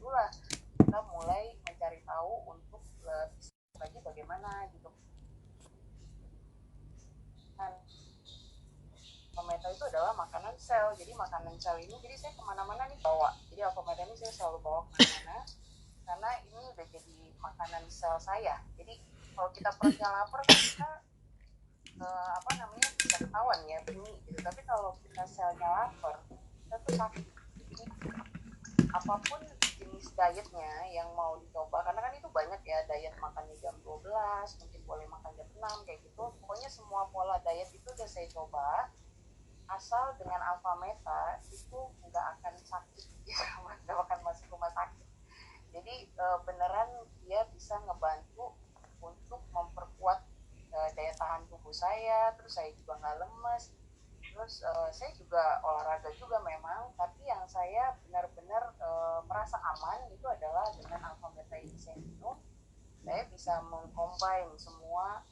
barulah kita mulai mencari tahu untuk lagi bagaimana gitu kan. Alpameta itu adalah makanan sel, jadi makanan sel ini, jadi saya kemana-mana nih bawa, jadi Alpameta ini saya selalu bawa kemana-mana karena ini udah jadi makanan sel saya. Jadi kalau kita perutnya lapar kita bisa ketahuan ya bunyi gitu, tapi kalau kita selnya lapar kita tuh sakit. Jadi apapun jenis dietnya yang mau dicoba, karena kan itu banyak ya, diet makannya jam 12, mungkin boleh makan jam 6 kayak gitu, pokoknya semua pola diet itu udah saya coba, asal dengan Alpameta itu nggak akan sakit gitu, nggak akan masuk rumah sakit. Jadi beneran dia bisa ngebantu untuk memperkuat daya tahan tubuh saya, terus saya juga nggak lemes, terus saya juga olahraga juga memang, tapi yang saya benar-benar merasa aman itu adalah dengan Alpameta ini saya minum, saya bisa mengcombine semua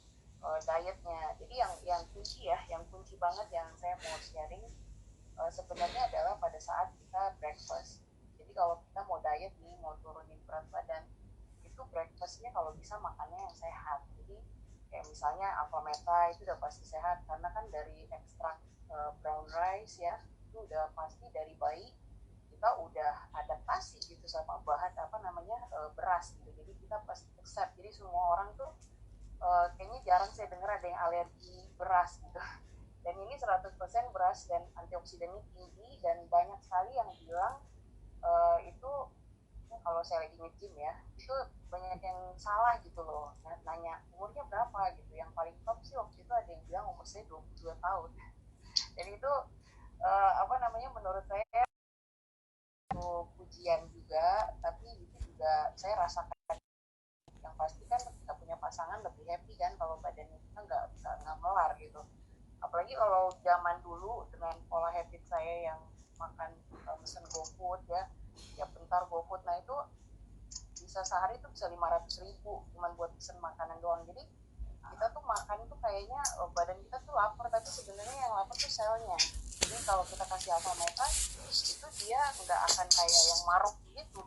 dietnya. Jadi yang kunci ya, yang kunci banget yang saya mau sharing sebenarnya adalah pada saat kita breakfast. Jadi kalau kita mau diet nih, mau turunin berat badan, itu breakfastnya kalau bisa makannya yang sehat. Jadi kayak misalnya Alpameta itu udah pasti sehat karena kan dari ekstrak brown rice ya, itu udah pasti dari bayi kita udah adaptasi gitu sama bahan beras gitu. Jadi kita pasti accept. Jadi semua orang tuh kayaknya jarang saya dengar ada yang alergi beras gitu. Dan ini 100% beras dan antioksidannya tinggi, dan banyak sekali yang bilang itu kalau saya lagi nge-gym ya, itu banyak yang salah gitu loh, nanya umurnya berapa gitu. Yang paling top sih waktu itu ada yang bilang umur saya 22 tahun. Dan itu menurut saya itu pujian juga, tapi itu juga saya rasakan. Yang pasti kan kita punya pasangan lebih happy kan kalau badannya kita nggak melar gitu. Apalagi kalau zaman dulu dengan pola habit saya yang makan mesen GoFood ya bentar GoFood, nah itu bisa sehari tuh bisa 500.000 cuman buat pesen makanan doang. Jadi kita tuh makan tuh kayaknya badan kita tuh lapar, tapi sebenarnya yang lapar tuh selnya. Jadi kalau kita kasih Alpameta itu dia nggak akan kayak yang maruk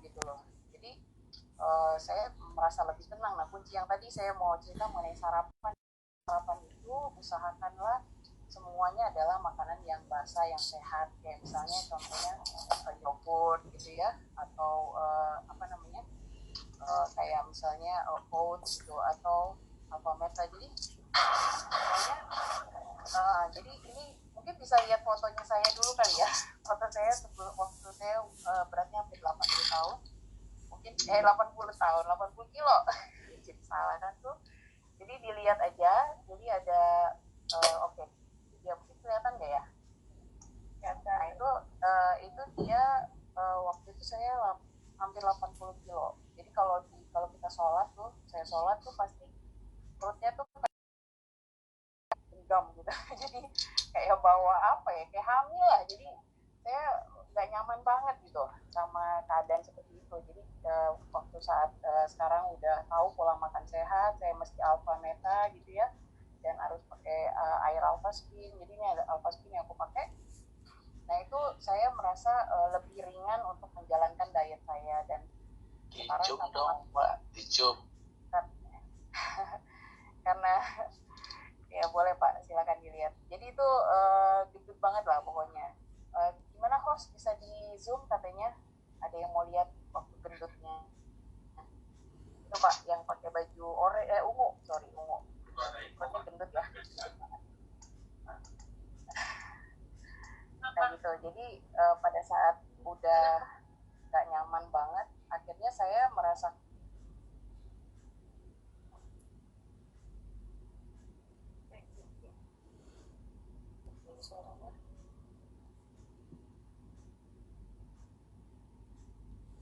gitu loh. Jadi saya merasa lebih tenang. Nah kunci yang tadi saya mau cerita mengenai sarapan itu, usahakanlah semuanya adalah makanan yang basah yang sehat, kayak misalnya contohnya yogurt gitu ya, atau kayak misalnya oats gitu, atau Alpameta. Jadi pokoknya jadi ini mungkin bisa lihat fotonya saya dulu kali ya, foto saya sebelum waktu saya beratnya hampir 80 tahun, mungkin 80 tahun 80 kilo jadi salah kan tuh. Jadi dilihat aja, jadi ada oke. Ya mungkin kelihatan nggak ya? Nah itu dia waktu itu saya hampir 80 kilo. Jadi kalau kita sholat tuh, saya sholat tuh pasti perutnya tuh genggam gitu. Jadi kayak bawa apa ya, kayak hamil lah. Jadi saya nggak nyaman banget gitu sama keadaan seperti itu. Jadi waktu saat sekarang udah tahu pola makan sehat, saya mesti Alpameta gitu ya, dan harus pakai air Alphaspin. Jadi ini ada Alphaspin yang aku pakai. Nah itu saya merasa lebih ringan untuk menjalankan diet saya. Dan sekarang dong Mbak, dicium. Karena ya boleh Pak, silakan dilihat. Jadi itu gendut banget lah pokoknya. Gimana host, bisa di zoom katanya? Ada yang mau lihat waktu gendutnya? Itu Pak yang pakai baju ungu. Perutnya gendut ya. Nah gitu. Jadi pada saat udah gak nyaman banget, akhirnya saya merasa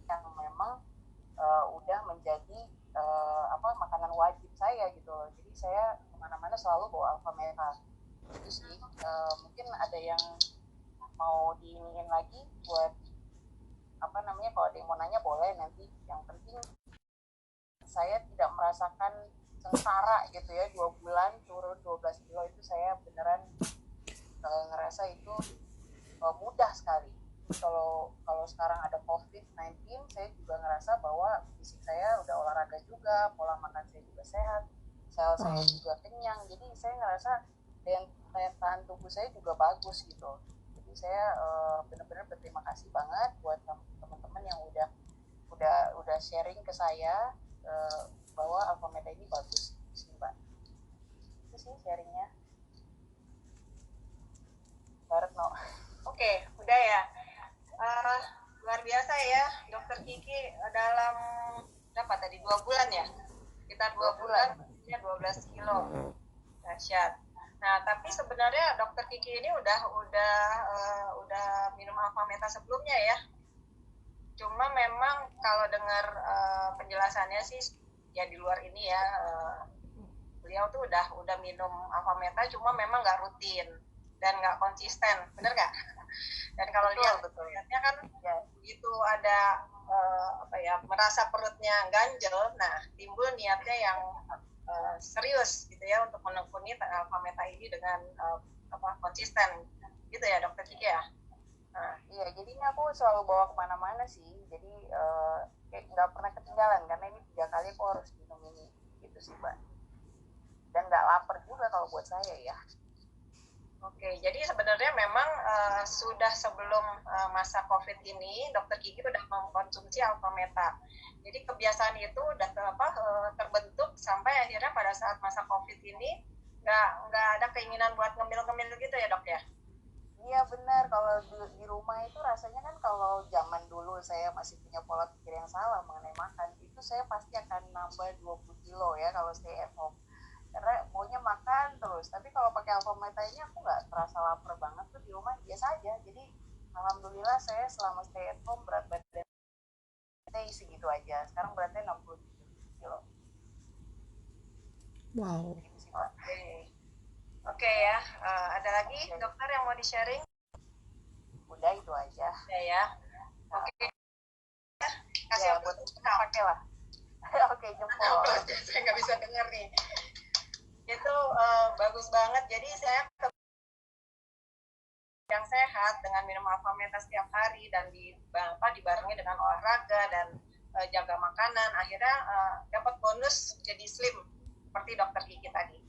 yang memang udah menjadi makanan wajib saya gitu loh. Jadi saya kemana-mana selalu bawa Alpameta. Itu sih mungkin ada yang mau diiniin lagi buat kalau ada yang mau nanya boleh nanti. Yang penting saya tidak merasakan sengsara gitu ya, 2 bulan turun 12 kilo itu saya beneran ngerasa itu mudah sekali. Kalau kalau sekarang ada COVID-19, saya juga ngerasa bahwa fisik saya udah olahraga juga, pola makan saya juga sehat, sel saya juga kenyang. Jadi saya ngerasa daya tahan tubuh saya juga bagus gitu. Jadi saya benar-benar berterima kasih banget buat teman-teman yang udah sharing ke saya bahwa Alpha Meta ini bagus sih Mbak. Itu sih sharingnya. Barat no. Oke, udah ya. Luar biasa ya, Dokter Kiki dalam berapa tadi 2 bulan ya? Kita 2 bulan, 12 kilo. Dahsyat. Nah, tapi sebenarnya Dokter Kiki ini udah minum Alpha Meta sebelumnya ya. Cuma memang kalau dengar penjelasannya sih ya di luar ini ya, beliau tuh udah minum Alpha Meta, cuma memang nggak rutin dan nggak konsisten, bener nggak? Dan kalau lihatnya kan ya, begitu ada merasa perutnya ganjel, nah timbul niatnya yang serius gitu ya untuk menekuni Alpha Meta ini dengan konsisten gitu ya Dokter Kiki ya. Nah, iya, jadinya aku selalu bawa kemana-mana sih, jadi kayak nggak pernah ketinggalan karena ini 3 kali aku harus minum ini gitu sih Mbak. Dan nggak lapar juga kalau buat saya ya. Oke, jadi sebenarnya memang sudah sebelum masa COVID ini, Dokter Kiki udah mengkonsumsi Alpha Meta. Jadi kebiasaan itu udah terbentuk sampai akhirnya pada saat masa COVID ini nggak ada keinginan buat ngemil-ngemil gitu ya dok ya? Iya benar, kalau di rumah itu rasanya kan kalau zaman dulu saya masih punya pola pikir yang salah mengenai makan, itu saya pasti akan nambah 20 kilo ya kalau stay at home. Karena maunya makan terus, tapi kalau pakai Alpha Meta ini aku nggak terasa lapar banget tuh, di rumah biasa aja. Jadi alhamdulillah saya selama stay at home berat badan saya segitu aja. Sekarang beratnya 67 kilo. Wow. Gitu sih, Pak. Oke ya, ada lagi dokter yang mau di-sharing? Udah itu aja. Ya ya. Oke. Kasih ya, buat pakai lah. Oke, jempol. Saya nggak bisa dengar nih. Itu bagus banget. Jadi saya yang sehat dengan minum Alpha Meta setiap hari dan dibarengi dengan olahraga dan jaga makanan, akhirnya dapat bonus jadi slim seperti Dokter Kiki tadi.